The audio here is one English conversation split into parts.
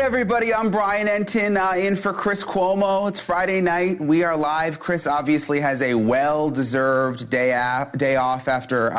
everybody. I'm Brian Enton in for Chris Cuomo. It's Friday night. We are live. Chris obviously has a well-deserved day off after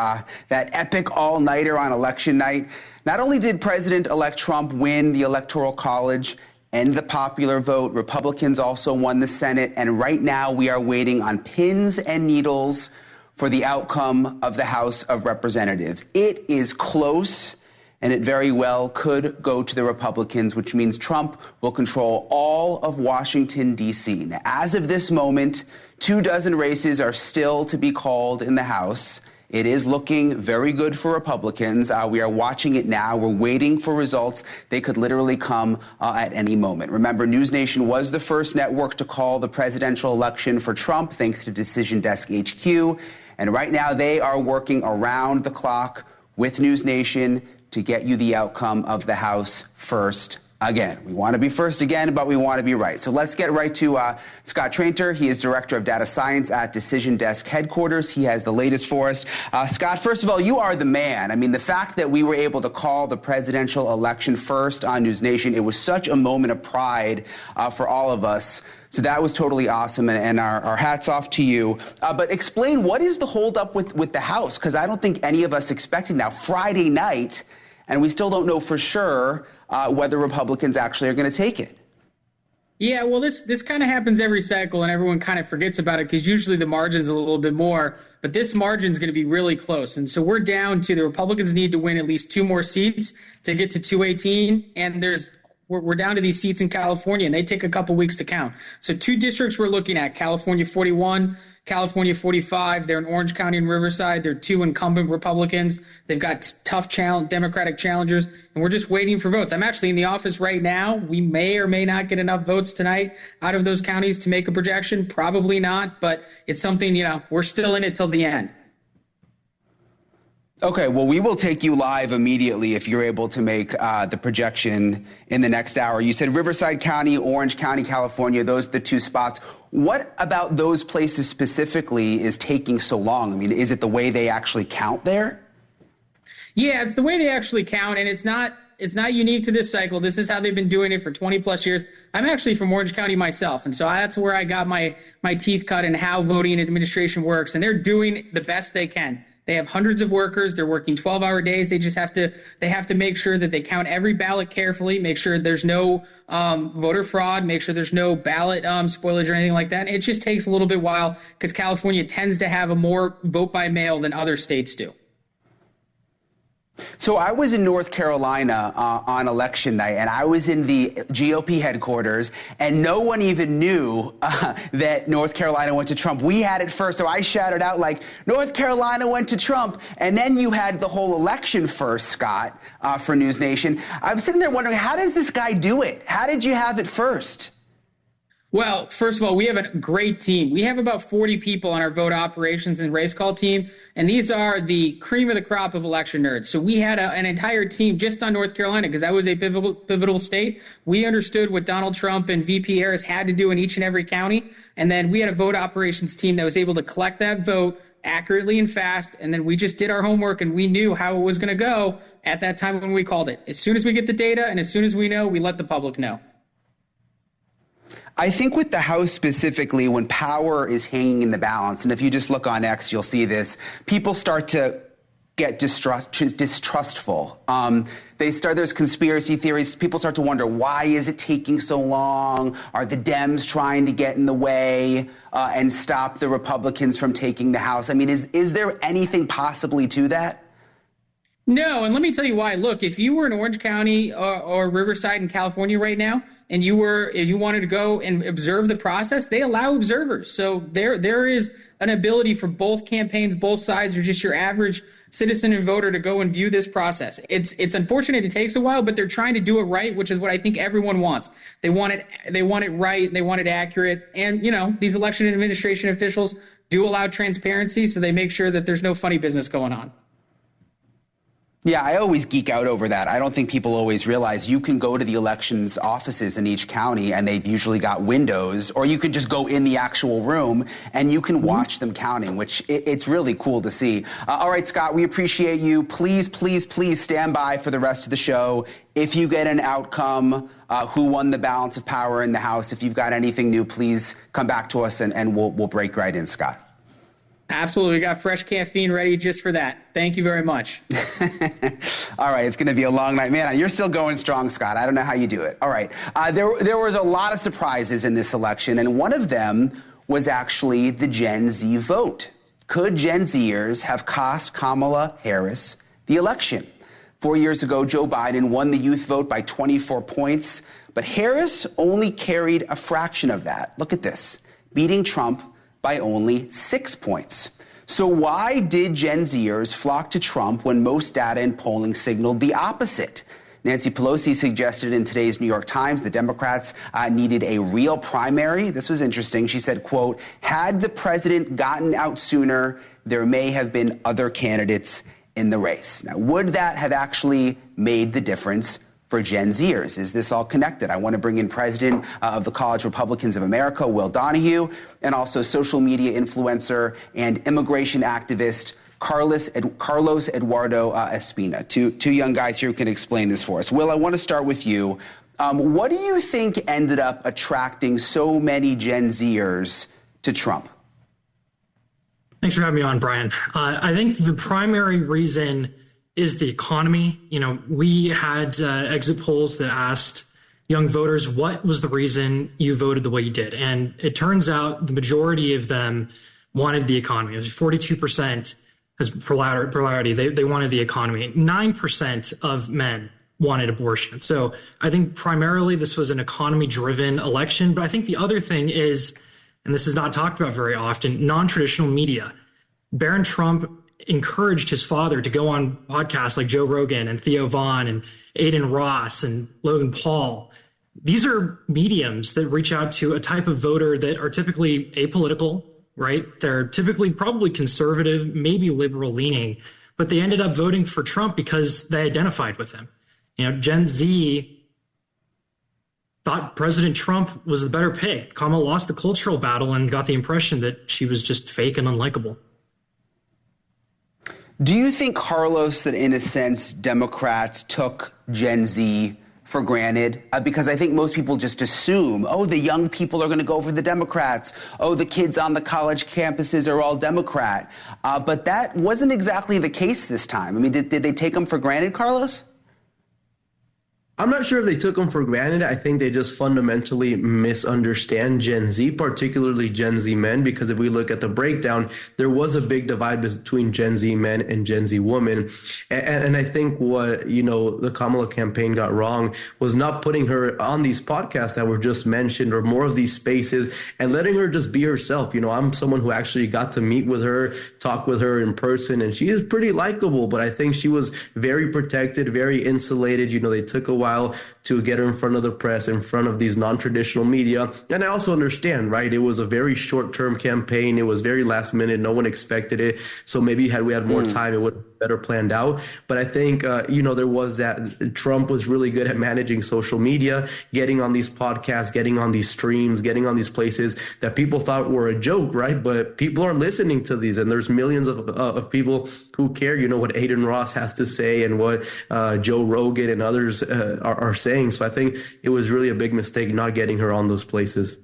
that epic all-nighter on election night. Not only did President-elect Trump win the Electoral College and the popular vote, Republicans also won the Senate. And right now we are waiting on pins and needles for the outcome of the House of Representatives. It is close, and it very well could go to the Republicans, which means Trump will control all of Washington, D.C. Now, as of this moment, 24 races are still to be called in the House. It is looking very good for Republicans. We are watching it now. We're waiting for results. They could literally come at any moment. Remember, NewsNation was the first network to call the presidential election for Trump, thanks to Decision Desk HQ. And right now, they are working around the clock with NewsNation to get you the outcome of the House first again. We want to be first again, but we want to be right. So let's get right to Scott Traynter. He is Director of Data Science at Decision Desk Headquarters. He has the latest for us. Scott, first of all, you are the man. I mean, the fact that we were able to call the presidential election first on NewsNation, it was such a moment of pride for all of us. So that was totally awesome, and our hats off to you. But explain, what is the holdup with the House? Because I don't think any of us expected now Friday night, and we still don't know for sure whether Republicans actually are going to take it. Yeah, well, this kind of happens every cycle, and everyone kind of forgets about it because usually the margin's a little bit more. But this margin's going to be really close. And so we're down to the Republicans need to win at least 2 more seats to get to 218. And we're down to these seats in California, and they take a couple weeks to count. So 2 districts we're looking at, California 41, California 45. They're in Orange County and Riverside. They're 2 incumbent Republicans. They've got tough Democratic challengers, and we're just waiting for votes. I'm actually in the office right now. We may or may not get enough votes tonight out of those counties to make a projection. Probably not, but it's something, we're still in it till the end. Okay, well, we will take you live immediately if you're able to make the projection in the next hour. You said Riverside County, Orange County, California, those are the 2 spots. What about those places specifically is taking so long? I mean, is it the way they actually count there? Yeah, it's the way they actually count, and it's not unique to this cycle. This is how they've been doing it for 20 plus years. I'm actually from Orange County myself, and so that's where I got my teeth cut in how voting administration works, and they're doing the best they can. They have hundreds of workers. They're working 12-hour days. They have to make sure that they count every ballot carefully, make sure there's no voter fraud, make sure there's no ballot spoilage or anything like that. It just takes a little bit while because California tends to have a more vote by mail than other states do. So I was in North Carolina on election night, and I was in the GOP headquarters, and no one even knew that North Carolina went to Trump. We had it first, so I shouted out like, North Carolina went to Trump, and then you had the whole election first, Scott, for NewsNation. I'm sitting there wondering, how does this guy do it? How did you have it first? Well, first of all, we have a great team. We have about 40 people on our vote operations and race call team, and these are the cream of the crop of election nerds. So we had an entire team just on North Carolina because that was a pivotal state. We understood what Donald Trump and VP Harris had to do in each and every county, and then we had a vote operations team that was able to collect that vote accurately and fast, and then we just did our homework, and we knew how it was going to go at that time when we called it. As soon as we get the data and as soon as we know, we let the public know. I think with the House specifically, when power is hanging in the balance, and if you just look on X, you'll see this, people start to get distrustful. There's conspiracy theories. People start to wonder, why is it taking so long? Are the Dems trying to get in the way and stop the Republicans from taking the House? I mean, is there anything possibly to that? No, and let me tell you why. Look, if you were in Orange County or Riverside in California right now, and you wanted to go and observe the process, they allow observers. So there is an ability for both campaigns, both sides, or just your average citizen and voter to go and view this process. It's unfortunate it takes a while, but they're trying to do it right, which is what I think everyone wants. They want it right, they want it accurate, and these election administration officials do allow transparency, so they make sure that there's no funny business going on. Yeah, I always geek out over that. I don't think people always realize you can go to the elections offices in each county and they've usually got windows, or you can just go in the actual room and you can watch them counting, which it's really cool to see. All right, Scott, we appreciate you. Please, please, please stand by for the rest of the show. If you get an outcome, who won the balance of power in the House, if you've got anything new, please come back to us and we'll break right in, Scott. Absolutely. We got fresh caffeine ready just for that. Thank you very much. All right. It's going to be a long night. Man, you're still going strong, Scott. I don't know how you do it. All right. There was a lot of surprises in this election, and one of them was actually the Gen Z vote. Could Gen Zers have cost Kamala Harris the election? 4 years ago, Joe Biden won the youth vote by 24 points, but Harris only carried a fraction of that. Look at this, beating Trump by only 6 points. So why did Gen Zers flock to Trump when most data and polling signaled the opposite? Nancy Pelosi suggested in today's New York Times the Democrats needed a real primary. This was interesting. She said, quote, had the president gotten out sooner, there may have been other candidates in the race. Now, would that have actually made the difference for Gen Zers? Is this all connected? I want to bring in President of the College Republicans of America, Will Donahue, and also social media influencer and immigration activist Carlos Eduardo Espina. Two young guys here who can explain this for us. Will, I want to start with you. What do you think ended up attracting so many Gen Zers to Trump? Thanks for having me on, Brian. I think the primary reason is the economy. You know, we had exit polls that asked young voters, what was the reason you voted the way you did? And it turns out the majority of them wanted the economy. It was 42% as plurality. They wanted the economy. 9% of men wanted abortion. So I think primarily this was an economy-driven election. But I think the other thing is, and this is not talked about very often, non-traditional media. Barron Trump encouraged his father to go on podcasts like Joe Rogan and Theo Vaughn and Aiden Ross and Logan Paul. These are mediums that reach out to a type of voter that are typically apolitical, right? They're typically probably conservative, maybe liberal leaning, but they ended up voting for Trump because they identified with him. You know, Gen Z thought President Trump was the better pick. Kamala lost the cultural battle and got the impression that she was just fake and unlikable. Do you think, Carlos, that in a sense Democrats took Gen Z for granted? Because I think most people just assume, oh, the young people are going to go for the Democrats. Oh, the kids on the college campuses are all Democrat. But that wasn't exactly the case this time. I mean, did they take them for granted, Carlos? I'm not sure if they took them for granted. I think they just fundamentally misunderstand Gen Z, particularly Gen Z men, because if we look at the breakdown, there was a big divide between Gen Z men and Gen Z women. And I think what, the Kamala campaign got wrong was not putting her on these podcasts that were just mentioned or more of these spaces and letting her just be herself. I'm someone who actually got to meet with her, talk with her in person, and she is pretty likable, but I think she was very protected, very insulated. They took a while to get her in front of the press, in front of these non-traditional media. And I also understand, right? It was a very short-term campaign. It was very last minute. No one expected it. So maybe had we had more time, it would have better planned out. But I think, there was that Trump was really good at managing social media, getting on these podcasts, getting on these streams, getting on these places that people thought were a joke, right? But people are listening to these, and there's millions of people who care, what Aiden Ross has to say and what Joe Rogan and others are saying. So I think it was really a big mistake not getting her on those places.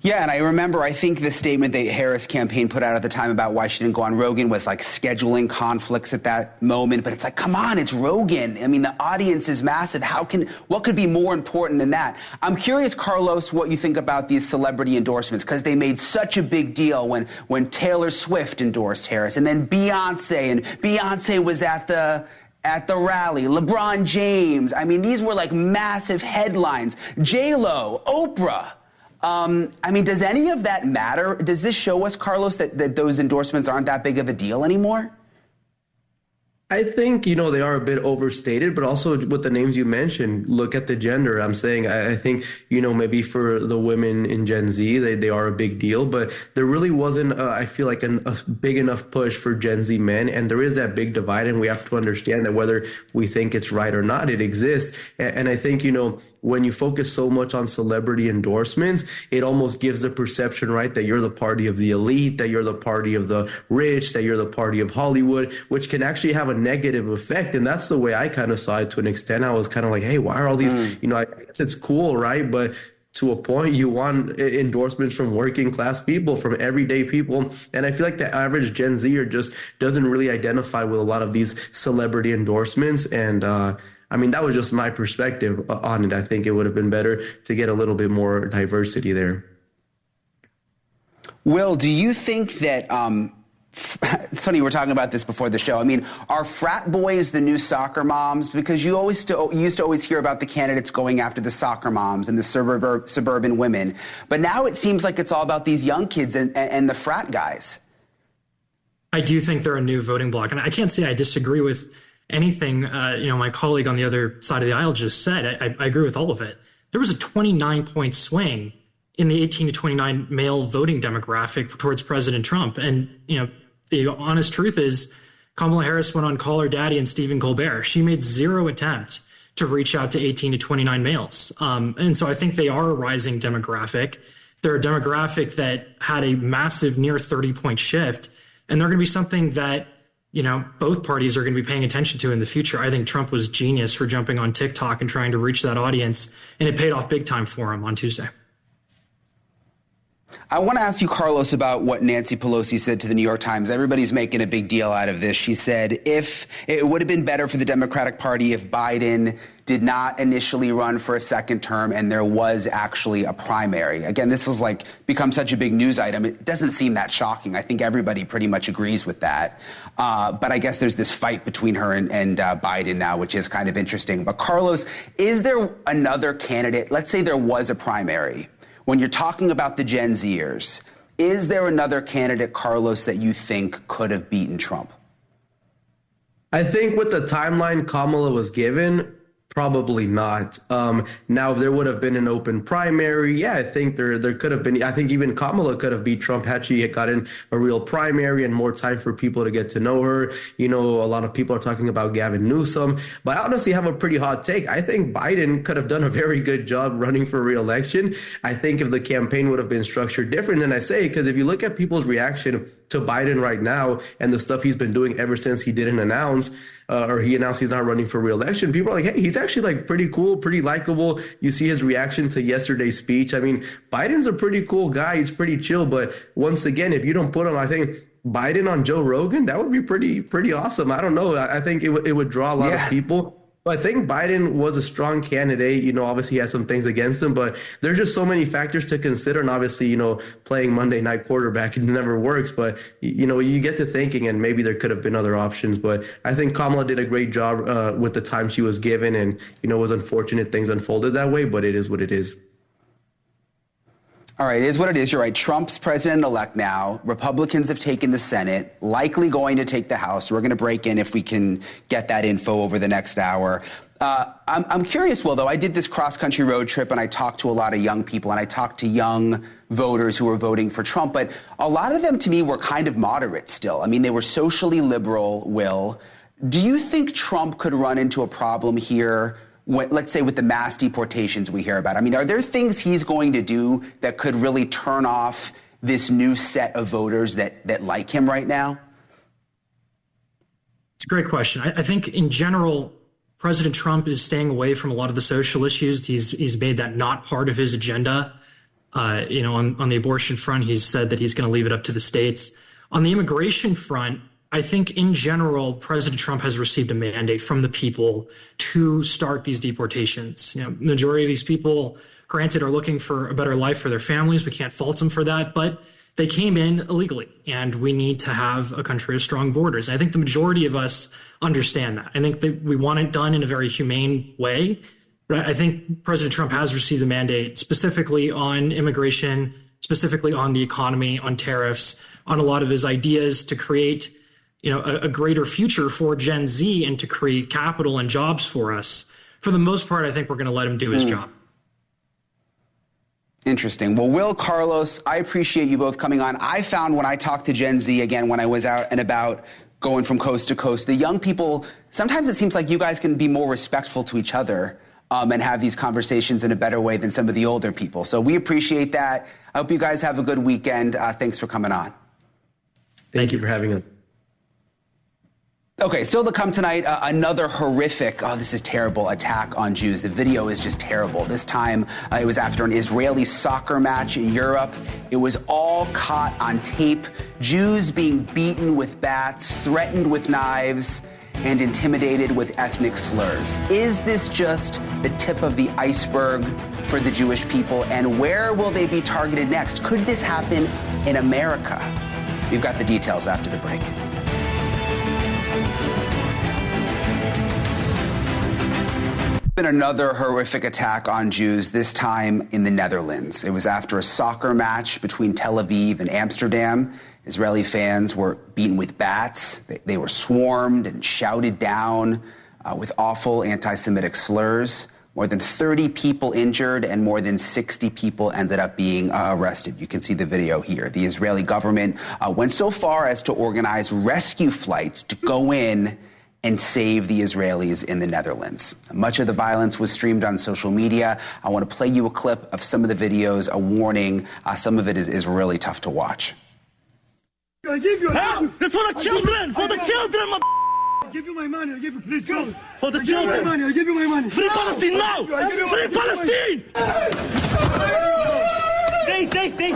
Yeah, and I remember, I think the statement that Harris campaign put out at the time about why she didn't go on Rogan was like scheduling conflicts at that moment. But it's like, come on, it's Rogan. I mean, the audience is massive. What could be more important than that? I'm curious, Carlos, what you think about these celebrity endorsements, because they made such a big deal when Taylor Swift endorsed Harris, and then Beyonce was at the rally, LeBron James. I mean, these were like massive headlines. J-Lo, Oprah. Does any of that matter? Does this show us, Carlos, that those endorsements aren't that big of a deal anymore? I think, they are a bit overstated, but also with the names you mentioned, look at the gender. I'm saying, I think, maybe for the women in Gen Z, they are a big deal, but there really wasn't, I feel like, a big enough push for Gen Z men. And there is that big divide, and we have to understand that whether we think it's right or not, it exists. And I think, when you focus so much on celebrity endorsements, it almost gives the perception, right, that you're the party of the elite, that you're the party of the rich, that you're the party of Hollywood, which can actually have a negative effect. And that's the way I kind of saw it to an extent. I was kind of like, hey, why are all these, I guess it's cool, right? But to a point, you want endorsements from working class people, from everyday people. And I feel like the average Gen Zer just doesn't really identify with a lot of these celebrity endorsements. And, that was just my perspective on it. I think it would have been better to get a little bit more diversity there. Will, do you think that, it's funny, we were talking about this before the show. Are frat boys the new soccer moms? Because you used to always hear about the candidates going after the soccer moms and the suburban women. But now it seems like it's all about these young kids and the frat guys. I do think they're a new voting bloc. And I can't say I disagree with anything my colleague on the other side of the aisle just said. I agree with all of it. There was a 29-point swing in the 18 to 29 male voting demographic towards President Trump. And, the honest truth is Kamala Harris went on Call Her Daddy and Stephen Colbert. She made zero attempt to reach out to 18 to 29 males. And so I think they are a rising demographic. They're a demographic that had a massive near 30-point shift. And they're going to be something that both parties are going to be paying attention to in the future. I think Trump was genius for jumping on TikTok and trying to reach that audience, and it paid off big time for him on Tuesday. I want to ask you, Carlos, about what Nancy Pelosi said to the New York Times. Everybody's making a big deal out of this. She said if it would have been better for the Democratic Party if Biden did not initially run for a second term and there was actually a primary. Again, this has become such a big news item. It doesn't seem that shocking. I think everybody pretty much agrees with that. But I guess there's this fight between her and Biden now, which is kind of interesting. But Carlos, is there another candidate? Let's say there was a primary. When you're talking about the Gen Zers, is there another candidate, Carlos, that you think could have beaten Trump? I think with the timeline Kamala was given, probably not. Now, if there would have been an open primary, yeah, I think there could have been. I think even Kamala could have beat Trump had she gotten a real primary and more time for people to get to know her. A lot of people are talking about Gavin Newsom, but I honestly have a pretty hot take. I think Biden could have done a very good job running for re-election. I think if the campaign would have been structured different, than I say, because if you look at people's reaction to Biden right now and the stuff he's been doing ever since he didn't announce or he announced he's not running for re-election, people are like, hey, he's actually pretty cool, pretty likable. You see his reaction to yesterday's speech. Biden's a pretty cool guy. He's pretty chill. But once again, if you don't put him, I think Biden on Joe Rogan, that would be pretty awesome. I don't know. I think it would draw a lot of people. But I think Biden was a strong candidate. Obviously he has some things against him, but there's just so many factors to consider. And obviously, playing Monday night quarterback, it never works. But, you get to thinking and maybe there could have been other options. But I think Kamala did a great job with the time she was given. And, it was unfortunate things unfolded that way, but it is what it is. All right, it is what it is. You're right. Trump's president-elect now. Republicans have taken the Senate, likely going to take the House. We're going to break in if we can get that info over the next hour. I'm curious, Will, though. I did this cross-country road trip, and I talked to a lot of young people, and I talked to young voters who were voting for Trump. But a lot of them, to me, were kind of moderate still. They were socially liberal, Will. Do you think Trump could run into a problem here, let's say with the mass deportations we hear about? Are there things he's going to do that could really turn off this new set of voters that like him right now? It's a great question. I think in general, President Trump is staying away from a lot of the social issues. He's made that not part of his agenda. On the abortion front, he's said that he's going to leave it up to the states. On the immigration front, I think in general, President Trump has received a mandate from the people to start these deportations. Majority of these people, granted, are looking for a better life for their families. We can't fault them for that, but they came in illegally, and we need to have a country of strong borders. I think the majority of us understand that. I think that we want it done in a very humane way, but I think President Trump has received a mandate specifically on immigration, specifically on the economy, on tariffs, on a lot of his ideas to create a greater future for Gen Z and to create capital and jobs for us. For the most part, I think we're going to let him do his job. Interesting. Well, Will, Carlos, I appreciate you both coming on. I found when I talked to Gen Z, again, when I was out and about going from coast to coast, the young people, sometimes it seems like you guys can be more respectful to each other and have these conversations in a better way than some of the older people. So we appreciate that. I hope you guys have a good weekend. Thanks for coming on. Thank you for having us. Okay, still to come tonight, another horrific, this is terrible, attack on Jews. The video is just terrible. This time, it was after an Israeli soccer match in Europe. It was all caught on tape. Jews being beaten with bats, threatened with knives, and intimidated with ethnic slurs. Is this just the tip of the iceberg for the Jewish people? And where will they be targeted next? Could this happen in America? We've got the details after the break. Been another horrific attack on Jews, this time in the Netherlands. It was after a soccer match between Tel Aviv and Amsterdam. Israeli fans were beaten with bats. They were swarmed and shouted down with awful anti-Semitic slurs. More than 30 people injured and more than 60 people ended up being arrested. You can see the video here. The Israeli government went so far as to organize rescue flights to go in and save the Israelis in the Netherlands. Much of the violence was streamed on social media. I want to play you a clip of some of the videos, a warning. Some of it is really tough to watch. I give you help! This for the children! For the children! I'll give you my money. I'll give you, please go. For the children! Money. I'll give you my money. Free Palestine now! Free Palestine! Stay!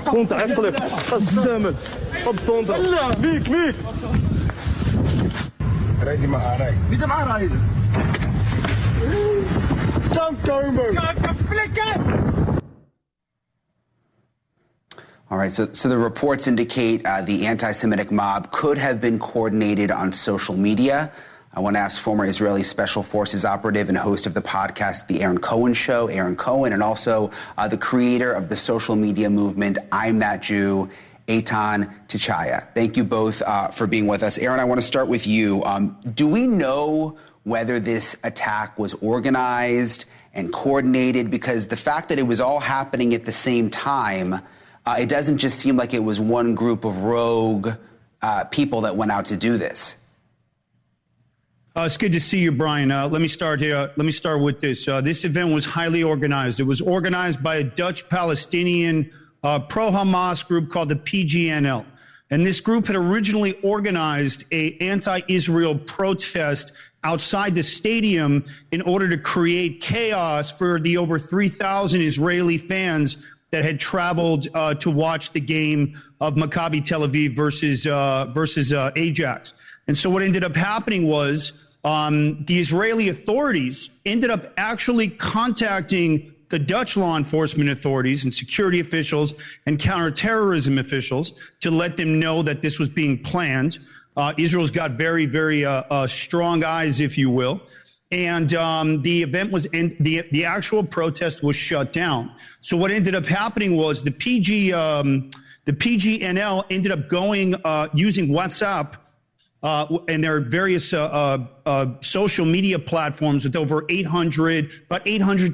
Komt eigenlijk samen op donderdag. Wie? Rijd die maar aan, rijd. Wie hem aanrijden? Kan komen. All right, so the reports indicate the anti-Semitic mob could have been coordinated on social media. I want to ask former Israeli Special Forces operative and host of the podcast, The Aaron Cohen Show, Aaron Cohen, and also the creator of the social media movement, I'm That Jew, Eitan Tichaya. Thank you both for being with us. Aaron, I want to start with you. Do we know whether this attack was organized and coordinated? Because the fact that it was all happening at the same time, it doesn't just seem like it was one group of rogue people that went out to do this. It's good to see you, Brian. Let me start here. Let me start with this. This event was highly organized. It was organized by a Dutch-Palestinian pro-Hamas group called the PGNL. And this group had originally organized an anti-Israel protest outside the stadium in order to create chaos for the over 3,000 Israeli fans that had traveled to watch the game of Maccabi Tel Aviv versus Ajax. And so what ended up happening was the Israeli authorities ended up actually contacting the Dutch law enforcement authorities and security officials and counterterrorism officials to let them know that this was being planned. Israel's got very, very strong eyes, if you will. And the event was the actual protest was shut down. So what ended up happening was the PGNL ended up going using WhatsApp and there are various social media platforms with over 800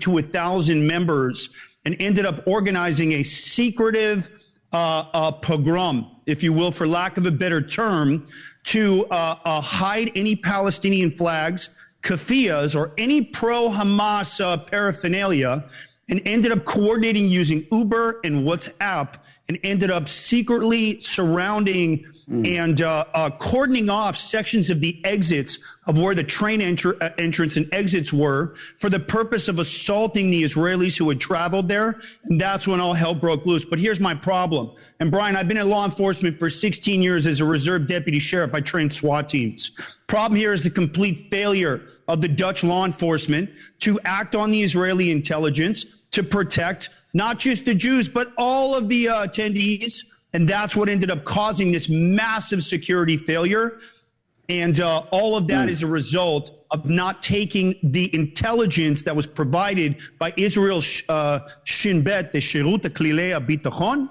to 1,000 members, and ended up organizing a secretive pogrom, if you will, for lack of a better term, to hide any Palestinian flags, keffiyehs, or any pro-Hamas paraphernalia, and ended up coordinating using Uber and WhatsApp, and ended up secretly surrounding and cordoning off sections of the exits of where the train entrance and exits were for the purpose of assaulting the Israelis who had traveled there. And that's when all hell broke loose. But here's my problem. And Brian, I've been in law enforcement for 16 years as a reserve deputy sheriff. I trained SWAT teams. Problem here is the complete failure of the Dutch law enforcement to act on the Israeli intelligence to protect not just the Jews, but all of the attendees And that's what ended up causing this massive security failure. And all of that is a result of not taking the intelligence that was provided by Israel's Shin Bet, the Shirut Klilei Bitachon,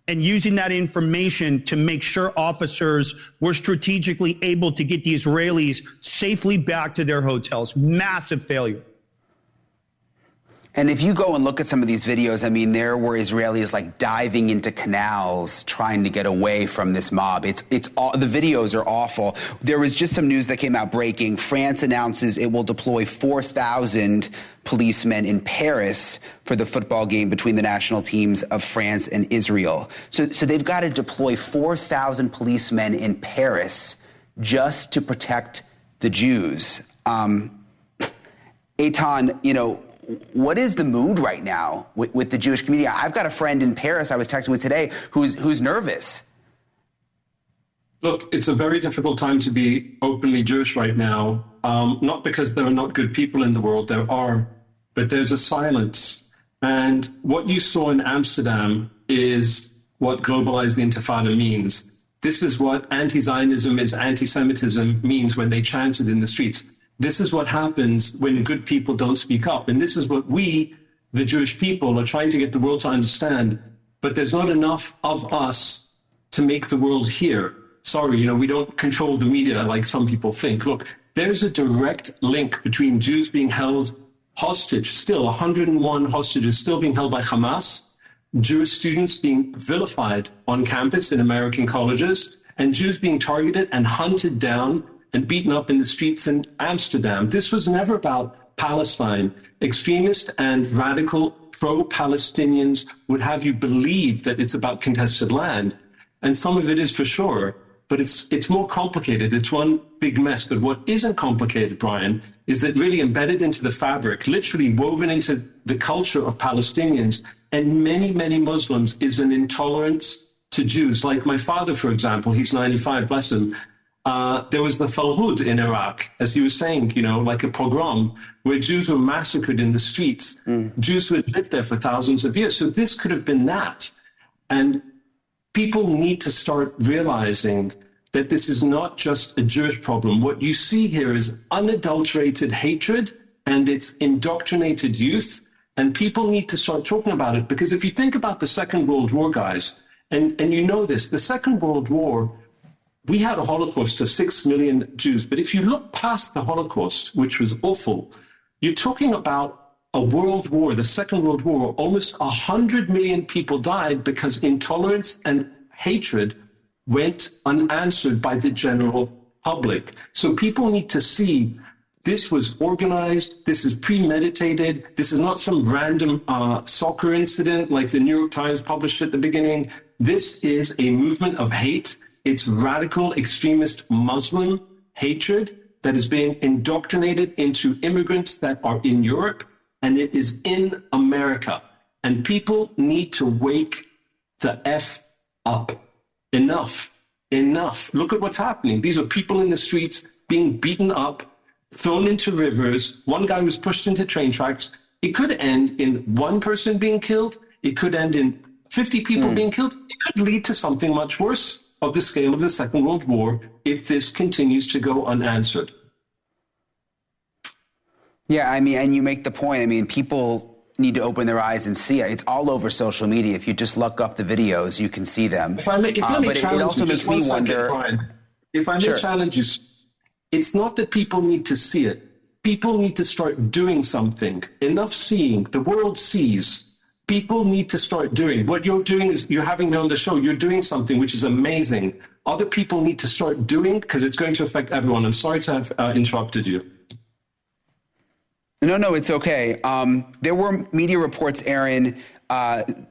and using that information to make sure officers were strategically able to get the Israelis safely back to their hotels. Massive failure. And if you go and look at some of these videos, I mean, there were Israelis like diving into canals trying to get away from this mob. It's all, the videos are awful. There was just some news that came out breaking. France announces it will deploy 4,000 policemen in Paris for the football game between the national teams of France and Israel. So they've got to deploy 4,000 policemen in Paris just to protect the Jews. Eitan, you know, what is the mood right now with the Jewish community? I've got a friend in Paris I was texting with today who's nervous. Look, it's a very difficult time to be openly Jewish right now, not because there are not good people in the world, there are, but there's a silence. And what you saw in Amsterdam is what globalized the Intifada means. This is what anti-Zionism is anti-Semitism means when they chanted in the streets. This is what happens when good people don't speak up. And this is what we, the Jewish people, are trying to get the world to understand. But there's not enough of us to make the world hear. Sorry, you know, we don't control the media like some people think. Look, there's a direct link between Jews being held hostage, still 101 hostages still being held by Hamas, Jewish students being vilified on campus in American colleges, and Jews being targeted and hunted down and beaten up in the streets in Amsterdam. This was never about Palestine. Extremist and radical pro-Palestinians would have you believe that it's about contested land. And some of it is for sure, but it's more complicated. It's one big mess. But what isn't complicated, Brian, is that really embedded into the fabric, literally woven into the culture of Palestinians and many, many Muslims is an intolerance to Jews. Like my father, for example, he's 95, bless him. There was the Falhud in Iraq, as he was saying, you know, like a pogrom where Jews were massacred in the streets, Jews who had lived there for thousands of years. So this could have been that. And people need to start realizing that this is not just a Jewish problem. What you see here is unadulterated hatred and it's indoctrinated youth. And people need to start talking about it. Because if you think about the Second World War, guys, and you know this, the Second World War, we had a Holocaust of 6 million Jews. But if you look past the Holocaust, which was awful, you're talking about a world war, the Second World War, where almost 100 million people died because intolerance and hatred went unanswered by the general public. So people need to see this was organized, this is premeditated, this is not some random soccer incident like the New York Times published at the beginning. This is a movement of hate. It's radical, extremist Muslim hatred that is being indoctrinated into immigrants that are in Europe, and it is in America. And people need to wake the F up. Enough. Look at what's happening. These are people in the streets being beaten up, thrown into rivers. One guy was pushed into train tracks. It could end in one person being killed. It could end in 50 people being killed. It could lead to something much worse of the scale of the Second World War if this continues to go unanswered. Yeah, I mean, and you make the point. I mean, people need to open their eyes and see it. It's all over social media. If you just look up the videos, you can see them. If I may challenge you, just one second, Brian. If I may challenge you, it's not that people need to see it. People need to start doing something. Enough seeing. The world sees. People need to start doing. What you're doing is you're having me on the show. You're doing something which is amazing. Other people need to start doing because it's going to affect everyone. I'm sorry to have interrupted you. No, it's okay. There were media reports, Aaron.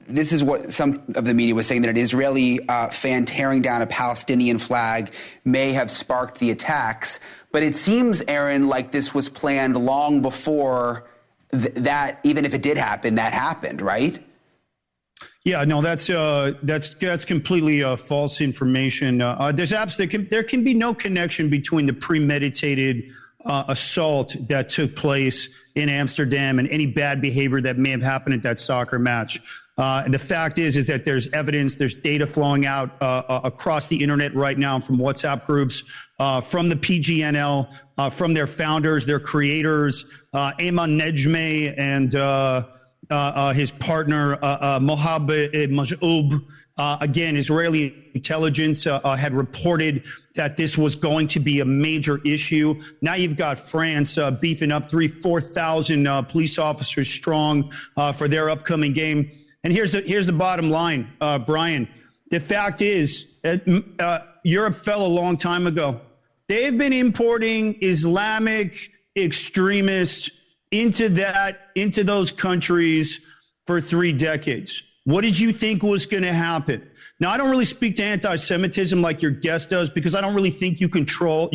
This is what some of the media was saying, that an Israeli fan tearing down a Palestinian flag may have sparked the attacks. But it seems, Aaron, like this was planned long before that, even if it did happen, that happened, right? Yeah, no, that's completely false information. There can be no connection between the premeditated assault that took place in Amsterdam and any bad behavior that may have happened at that soccer match. And the fact is that there's evidence, there's data flowing out across the internet right now from WhatsApp groups, from the PGNL, from their founders, their creators, Ayman Nejmeh and his partner, Mohab Majoub. Again, Israeli intelligence had reported that this was going to be a major issue. Now you've got France beefing up 4,000 police officers strong for their upcoming game. And here's the bottom line, Brian. The fact is, Europe fell a long time ago. They've been importing Islamic extremists into those countries for 3 decades. What did you think was going to happen? Now, I don't really speak to anti-Semitism like your guest does, because I don't really think you can control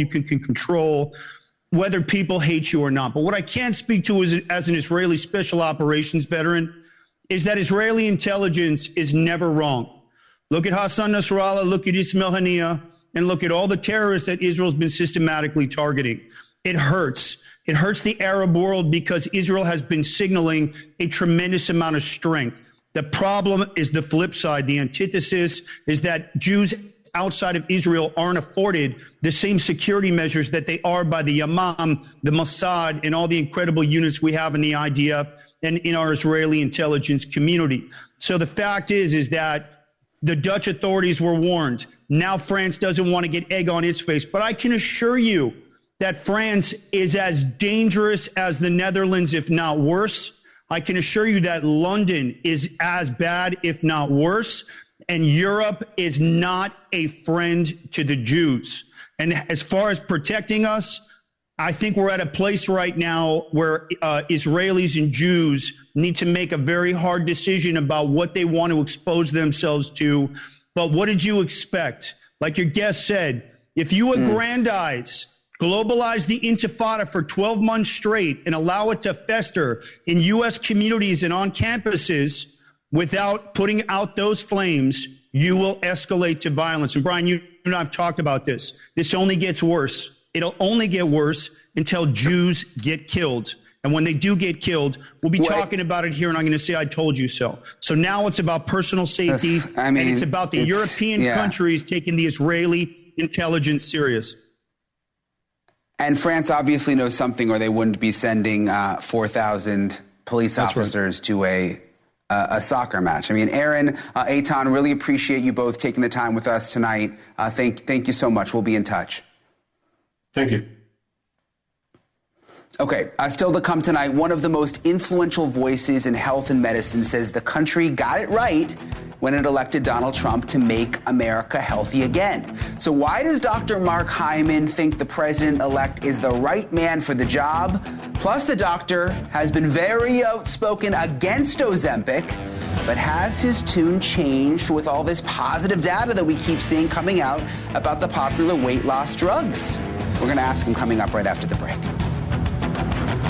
whether people hate you or not. But what I can speak to as an Israeli special operations veteran is that Israeli intelligence is never wrong. Look at Hassan Nasrallah, look at Ismail Haniyeh, and look at all the terrorists that Israel's been systematically targeting. It hurts. It hurts the Arab world because Israel has been signaling a tremendous amount of strength. The problem is the flip side. The antithesis is that Jews outside of Israel aren't afforded the same security measures that they are by the Yamam, the Mossad, and all the incredible units we have in the IDF and in our Israeli intelligence community. So the fact is that the Dutch authorities were warned. Now France doesn't want to get egg on its face. But I can assure you that France is as dangerous as the Netherlands, if not worse. I can assure you that London is as bad, if not worse. And Europe is not a friend to the Jews. And as far as protecting us, I think we're at a place right now where Israelis and Jews need to make a very hard decision about what they want to expose themselves to. But what did you expect? Like your guest said, if you aggrandize, globalize the Intifada for 12 months straight and allow it to fester in U.S. communities and on campuses without putting out those flames, you will escalate to violence. And Brian, you and I have talked about this. This only gets worse. It'll only get worse until Jews get killed. And when they do get killed, we'll be talking about it here, and I'm going to say I told you so. So now it's about personal safety, and it's about the European countries taking the Israeli intelligence serious. And France obviously knows something, or they wouldn't be sending 4,000 police officers to a soccer match. I mean, Aaron, Eitan, really appreciate you both taking the time with us tonight. Thank you so much. We'll be in touch. Thank you. Okay, still to come tonight, one of the most influential voices in health and medicine says the country got it right when it elected Donald Trump to make America healthy again. So why does Dr. Mark Hyman think the president-elect is the right man for the job? Plus, the doctor has been very outspoken against Ozempic, but has his tune changed with all this positive data that we keep seeing coming out about the popular weight loss drugs? We're going to ask him coming up right after the break.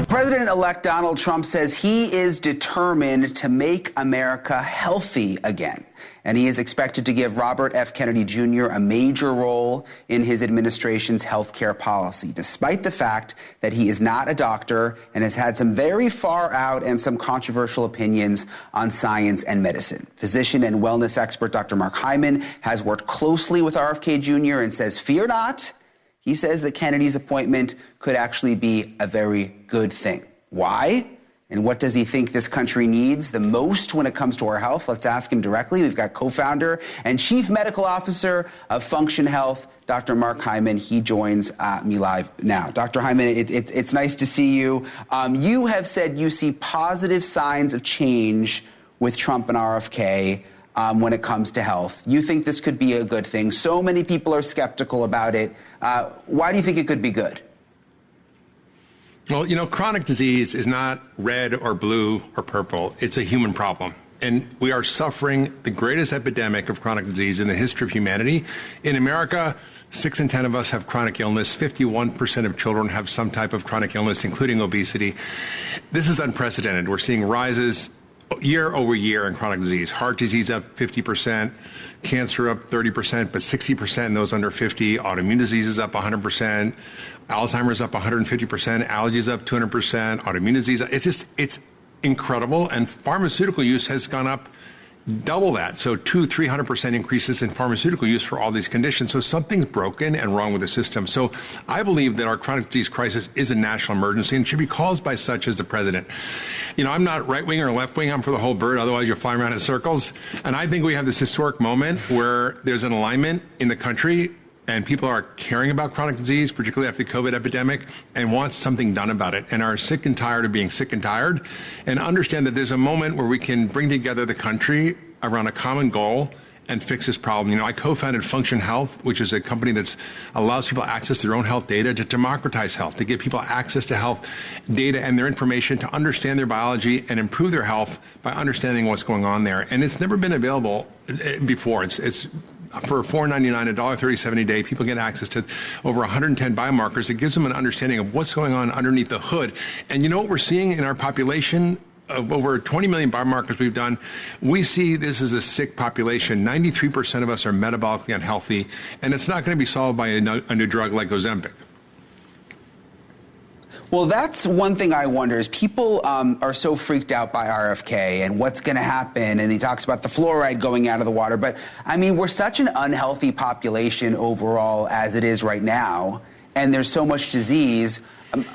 President-elect Donald Trump says he is determined to make America healthy again, and he is expected to give Robert F. Kennedy Jr. a major role in his administration's health care policy, despite the fact that he is not a doctor and has had some very far out and some controversial opinions on science and medicine. Physician and wellness expert Dr. Mark Hyman has worked closely with RFK Jr. and says, fear not. He says that Kennedy's appointment could actually be a very good thing. Why? And what does he think this country needs the most when it comes to our health? Let's ask him directly. We've got co-founder and chief medical officer of Function Health, Dr. Mark Hyman. He joins me live now. Dr. Hyman, it's nice to see you. You have said you see positive signs of change with Trump and RFK. When it comes to health. You think this could be a good thing. So many people are skeptical about it. Why do you think it could be good? Well, chronic disease is not red or blue or purple. It's a human problem. And we are suffering the greatest epidemic of chronic disease in the history of humanity. In America, 6 in 10 of us have chronic illness. 51% of children have some type of chronic illness, including obesity. This is unprecedented. We're seeing rises year over year in chronic disease. Heart disease up 50%, cancer up 30%, but 60% in those under 50. Autoimmune diseases up 100%, Alzheimer's up 150%, allergies up 200%, autoimmune disease. It's incredible. And pharmaceutical use has gone up double that. So 300% increases in pharmaceutical use for all these conditions. So something's broken and wrong with the system. So I believe that our chronic disease crisis is a national emergency and should be caused by such as the president. You know, I'm not right wing or left wing. I'm for the whole bird. Otherwise, you're flying around in circles. And I think we have this historic moment where there's an alignment in the country and people are caring about chronic disease, particularly after the COVID epidemic, and want something done about it, and are sick and tired of being sick and tired, and understand that there's a moment where we can bring together the country around a common goal and fix this problem. You know, I co-founded Function Health, which is a company that allows people access to their own health data to democratize health, to give people access to health data and their information to understand their biology and improve their health by understanding what's going on there. And it's never been available before. It's for $4.99, $1.37 a day, people get access to over 110 biomarkers. It gives them an understanding of what's going on underneath the hood. And you know what we're seeing in our population? Of over 20 million biomarkers we've done, we see this as a sick population. 93% of us are metabolically unhealthy, and it's not going to be solved by a new drug like Ozempic. Well, that's one thing I wonder is people are so freaked out by RFK and what's going to happen. And he talks about the fluoride going out of the water. But, I mean, we're such an unhealthy population overall as it is right now. And there's so much disease.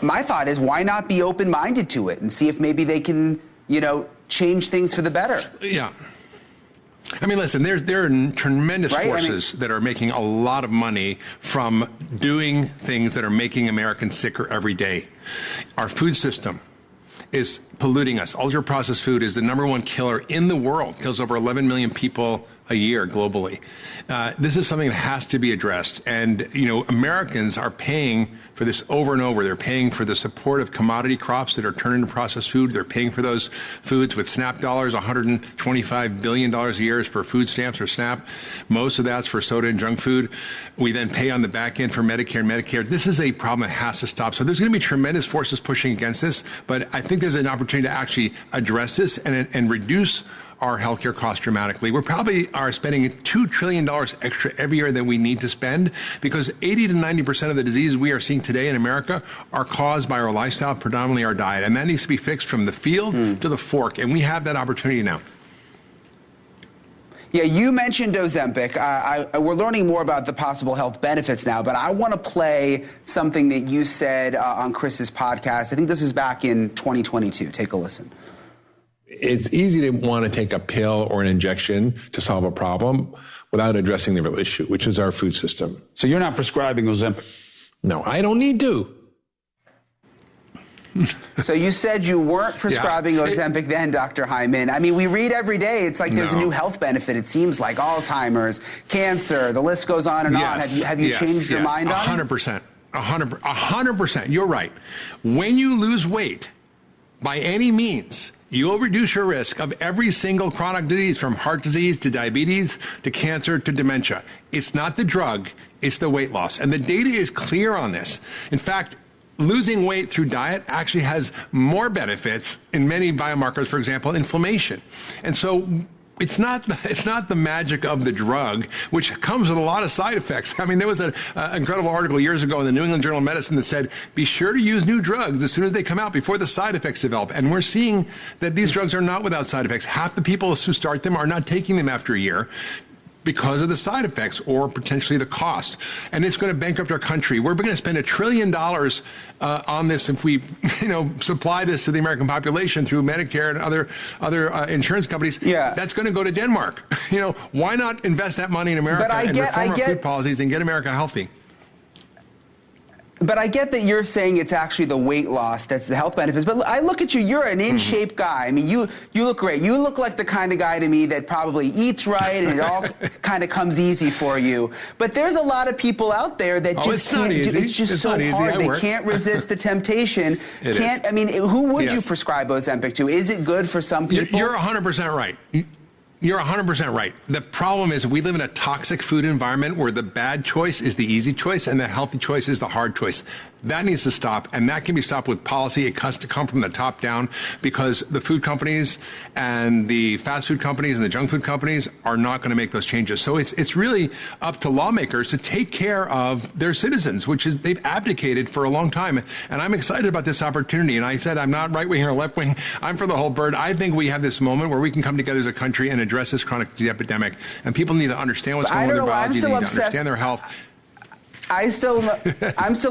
My thought is, why not be open-minded to it and see if maybe they can, you know, change things for the better? Yeah. I mean, listen, there are tremendous forces that are making a lot of money from doing things that are making Americans sicker every day. Our food system is polluting us. Ultra-processed food is the #1 killer in the world. Kills over 11 million people a year globally. This is something that has to be addressed. And, you know, Americans are paying for this over and over. They're paying for the support of commodity crops that are turned into processed food. They're paying for those foods with SNAP dollars. $125 billion a year is for food stamps or SNAP. Most of that's for soda and junk food. We then pay on the back end for Medicare and Medicare. This is a problem that has to stop. So there's going to be tremendous forces pushing against this. But I think there's an opportunity to actually address this and reduce our healthcare costs dramatically. We probably are spending $2 trillion extra every year than we need to spend because 80 to 90% of the diseases we are seeing today in America are caused by our lifestyle, predominantly our diet. And that needs to be fixed from the field to the fork. And we have that opportunity now. Yeah, you mentioned Ozempic. We're learning more about the possible health benefits now, but I want to play something that you said on Chris's podcast. I think this is back in 2022. Take a listen. It's easy to want to take a pill or an injection to solve a problem without addressing the real issue, which is our food system. So you're not prescribing Ozempic? No, I don't need to. So you said you weren't prescribing Ozempic then, Dr. Hyman. I mean, we read every day. It's like there's a new health benefit. It seems like Alzheimer's, cancer, the list goes on and on. Have you changed your mind on it? 100%. 100%. You're right. When you lose weight, by any means, you will reduce your risk of every single chronic disease, from heart disease to diabetes to cancer to dementia. It's not the drug, it's the weight loss. And the data is clear on this. In fact, losing weight through diet actually has more benefits in many biomarkers, for example, inflammation. And so it's not the magic of the drug, which comes with a lot of side effects. I mean, there was an incredible article years ago in the New England Journal of Medicine that said, be sure to use new drugs as soon as they come out before the side effects develop. And we're seeing that these drugs are not without side effects. Half the people who start them are not taking them after a year because of the side effects or potentially the cost. And it's going to bankrupt our country. We're going to spend $1 trillion on this if we, supply this to the American population through Medicare and other insurance companies. Yeah. That's going to go to Denmark. Why not invest that money in America and reform our food policies and get America healthy? But I get that you're saying it's actually the weight loss that's the health benefits. But I look at you, you're an in-shape guy. I mean, you look great. You look like the kind of guy to me that probably eats right and it all kind of comes easy for you. But there's a lot of people out there that just can't. It's just so hard. They can't resist the temptation. I mean, who would you prescribe Ozempic to? Is it good for some people? You're 100% right. You're 100% right. The problem is we live in a toxic food environment where the bad choice is the easy choice and the healthy choice is the hard choice. That needs to stop, and that can be stopped with policy. It has to come from the top down because the food companies and the fast food companies and the junk food companies are not going to make those changes. So it's really up to lawmakers to take care of their citizens, which is they've abdicated for a long time. And I'm excited about this opportunity. And I said I'm not right wing or left wing. I'm for the whole bird. I think we have this moment where we can come together as a country and address this chronic disease epidemic. And people need to understand what's going on with their biology. They need to understand their health. I'm still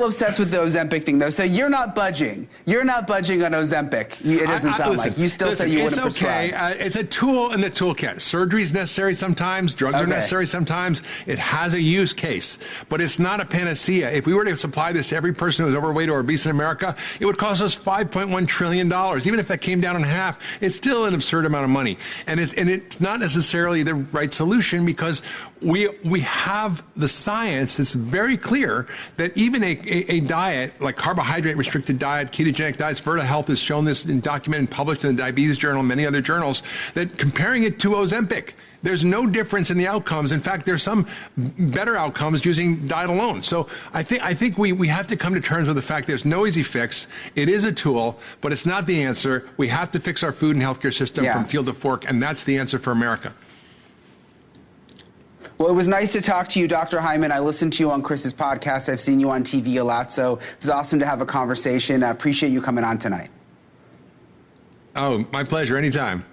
obsessed with the Ozempic thing, though. So you're not budging. You're not budging on Ozempic. It doesn't sound like. You still say you wouldn't prescribe. It's okay. It's a tool in the toolkit. Surgery is necessary sometimes. Drugs are necessary sometimes. It has a use case, but it's not a panacea. If we were to supply this to every person who's overweight or obese in America, it would cost us $5.1 trillion. Even if that came down in half, it's still an absurd amount of money. And it's not necessarily the right solution because we have the science that's very clear that even a diet like carbohydrate restricted diet, ketogenic diets, Virta Health has shown this and documented and published in the Diabetes Journal and many other journals, that comparing it to Ozempic, there's no difference in the outcomes. In fact, there's some better outcomes using diet alone. So I think we have to come to terms with the fact there's no easy fix. It is a tool, but it's not the answer. We have to fix our food and healthcare system from field to fork, and that's the answer for America. Well, it was nice to talk to you, Dr. Hyman. I listened to you on Chris's podcast. I've seen you on TV a lot, so it was awesome to have a conversation. I appreciate you coming on tonight. Oh, my pleasure. Anytime.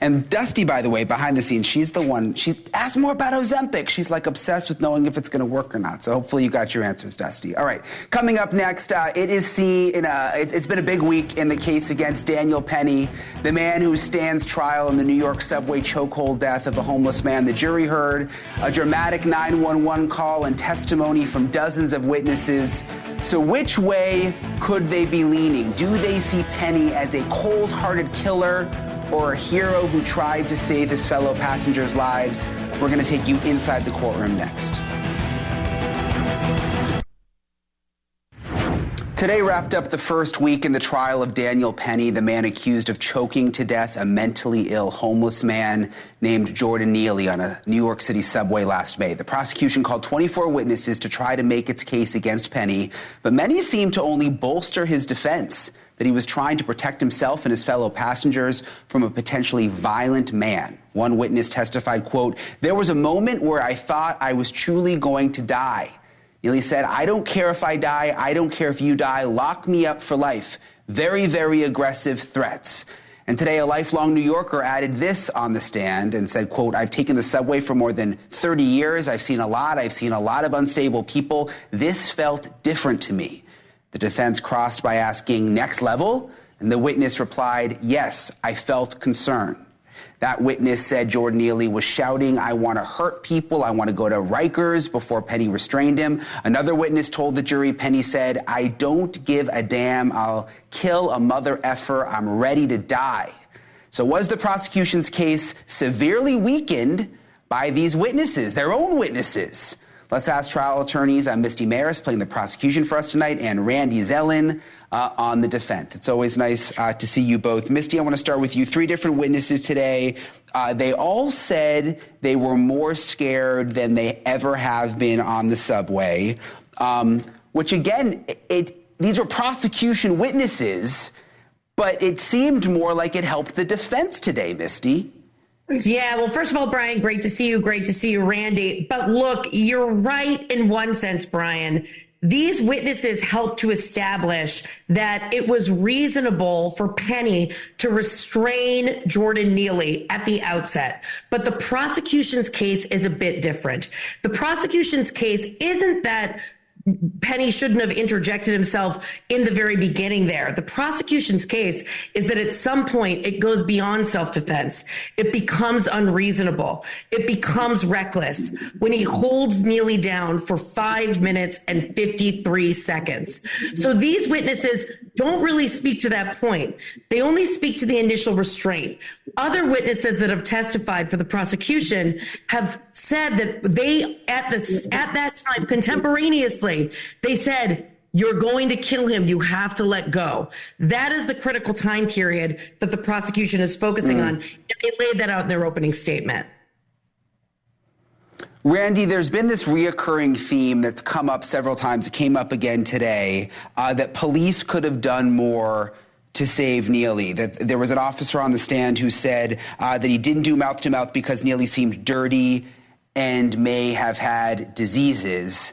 And Dusty, by the way, behind the scenes, she's the one, she's asked more about Ozempic. She's like obsessed with knowing if it's going to work or not. So hopefully you got your answers, Dusty. All right. Coming up next, it's been a big week in the case against Daniel Penny, the man who stands trial in the New York subway chokehold death of a homeless man. The jury heard a dramatic 911 call and testimony from dozens of witnesses. So which way could they be leaning? Do they see Penny as a cold-hearted killer or a hero who tried to save his fellow passengers' lives? We're going to take you inside the courtroom next. Today wrapped up the first week in the trial of Daniel Penny, the man accused of choking to death a mentally ill homeless man named Jordan Neely on a New York City subway last May. The prosecution called 24 witnesses to try to make its case against Penny, but many seemed to only bolster his defense, that he was trying to protect himself and his fellow passengers from a potentially violent man. One witness testified, quote, "There was a moment where I thought I was truly going to die." Neely said, "I don't care if I die. I don't care if you die. Lock me up for life." Very, very aggressive threats. And today, a lifelong New Yorker added this on the stand and said, quote, "I've taken the subway for more than 30 years. I've seen a lot. I've seen a lot of unstable people. This felt different to me." The defense crossed by asking, "Next level?" And the witness replied, "Yes, I felt concern." That witness said Jordan Neely was shouting, "I want to hurt people. I want to go to Rikers," before Penny restrained him. Another witness told the jury Penny said, "I don't give a damn. I'll kill a mother effer. I'm ready to die." So was the prosecution's case severely weakened by these witnesses, their own witnesses? Let's ask trial attorneys Misty Maris playing the prosecution for us tonight and Randy Zellin on the defense. It's always nice to see you both. Misty, I want to start with you. 3 different witnesses today. They all said they were more scared than they ever have been on the subway, which again, these were prosecution witnesses, but it seemed more like it helped the defense today, Misty. Yeah, well, first of all, Brian, great to see you. Great to see you, Randy. But look, you're right in one sense, Brian. These witnesses helped to establish that it was reasonable for Penny to restrain Jordan Neely at the outset. But the prosecution's case is a bit different. The prosecution's case isn't that Penny shouldn't have interjected himself in the very beginning there. The prosecution's case is that at some point it goes beyond self-defense. It becomes unreasonable. It becomes reckless when he holds Neely down for 5 minutes and 53 seconds. So these witnesses don't really speak to that point. They only speak to the initial restraint. Other witnesses that have testified for the prosecution have said that they, at that time, contemporaneously, they said, "You're going to kill him. You have to let go." That is the critical time period that the prosecution is focusing on. And they laid that out in their opening statement. Randy, there's been this reoccurring theme that's come up several times. It came up again today, that police could have done more to save Neely. That there was an officer on the stand who said that he didn't do mouth-to-mouth because Neely seemed dirty and may have had diseases.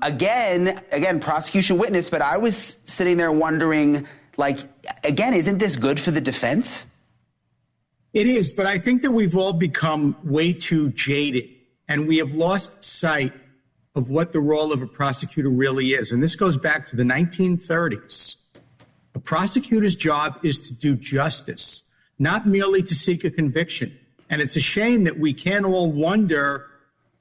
Again, prosecution witness, but I was sitting there wondering, like, again, isn't this good for the defense? It is, but I think that we've all become way too jaded, and we have lost sight of what the role of a prosecutor really is. And this goes back to the 1930s. A prosecutor's job is to do justice, not merely to seek a conviction. And it's a shame that we can't all wonder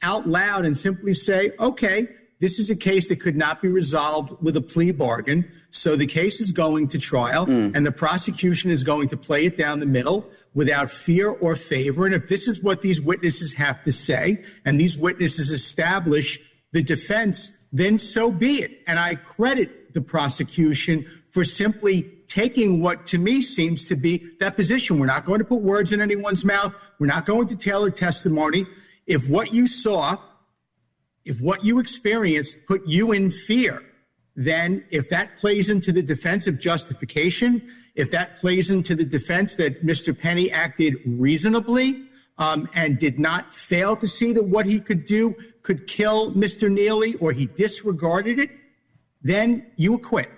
out loud and simply say, okay, this is a case that could not be resolved with a plea bargain. So the case is going to trial and the prosecution is going to play it down the middle without fear or favor. And if this is what these witnesses have to say and these witnesses establish the defense, then so be it. And I credit the prosecution for simply taking what to me seems to be that position. We're not going to put words in anyone's mouth. We're not going to tailor testimony. If what you saw, if what you experienced put you in fear, then if that plays into the defensive justification, if that plays into the defense that Mr. Penny acted reasonably and did not fail to see that what he could do could kill Mr. Neely, or he disregarded it, then you acquit.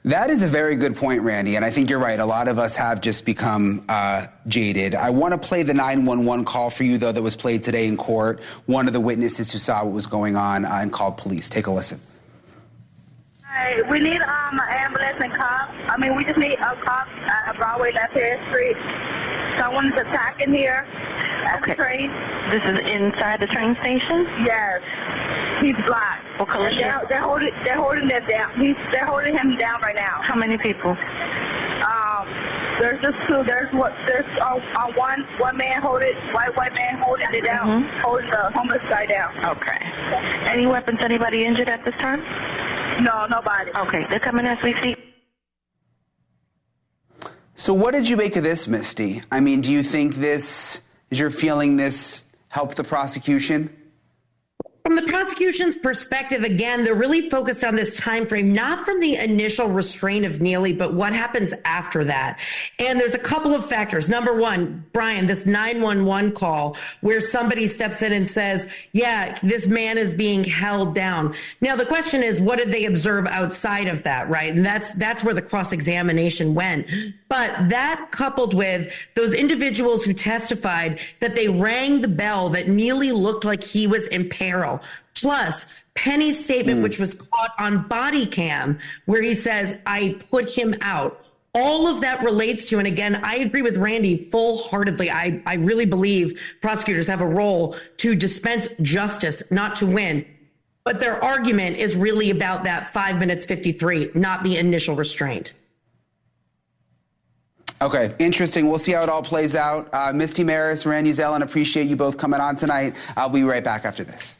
That is a very good point, Randy, and I think you're right. A lot of us have just become jaded. I want to play the 911 call for you, though, that was played today in court. One of the witnesses who saw what was going on and called police. Take a listen. Hi, we need an ambulance and cops. We just need a cop at Broadway, left Harris Street. Someone's attacking here at the train. This is inside the train station? Yes. He's black. What color is he? They're holding him down. They're holding him down right now. How many people? There's just two. There's one man holding, white man holding it down, holding the homeless guy down. Okay. Any weapons? Anybody injured at this time? No, nobody. Okay, they're coming as we see. So what did you make of this, Misty? Do you think is your feeling this helped the prosecution? From the prosecution's perspective, again, they're really focused on this time frame, not from the initial restraint of Neely, but what happens after that. And there's a couple of factors. Number one, Brian, this 911 call where somebody steps in and says, yeah, this man is being held down. Now, the question is, what did they observe outside of that, right? And that's where the cross-examination went. But that coupled with those individuals who testified that they rang the bell, that Neely looked like he was in peril. Plus Penny's statement, which was caught on body cam, where he says, I put him out. All of that relates to, and again, I agree with Randy full-heartedly. I really believe prosecutors have a role to dispense justice, not to win. But their argument is really about that 5 minutes 53, not the initial restraint. Okay, interesting. We'll see how it all plays out. Misty Maris, Randy Zellin, appreciate you both coming on tonight. I'll be right back after this.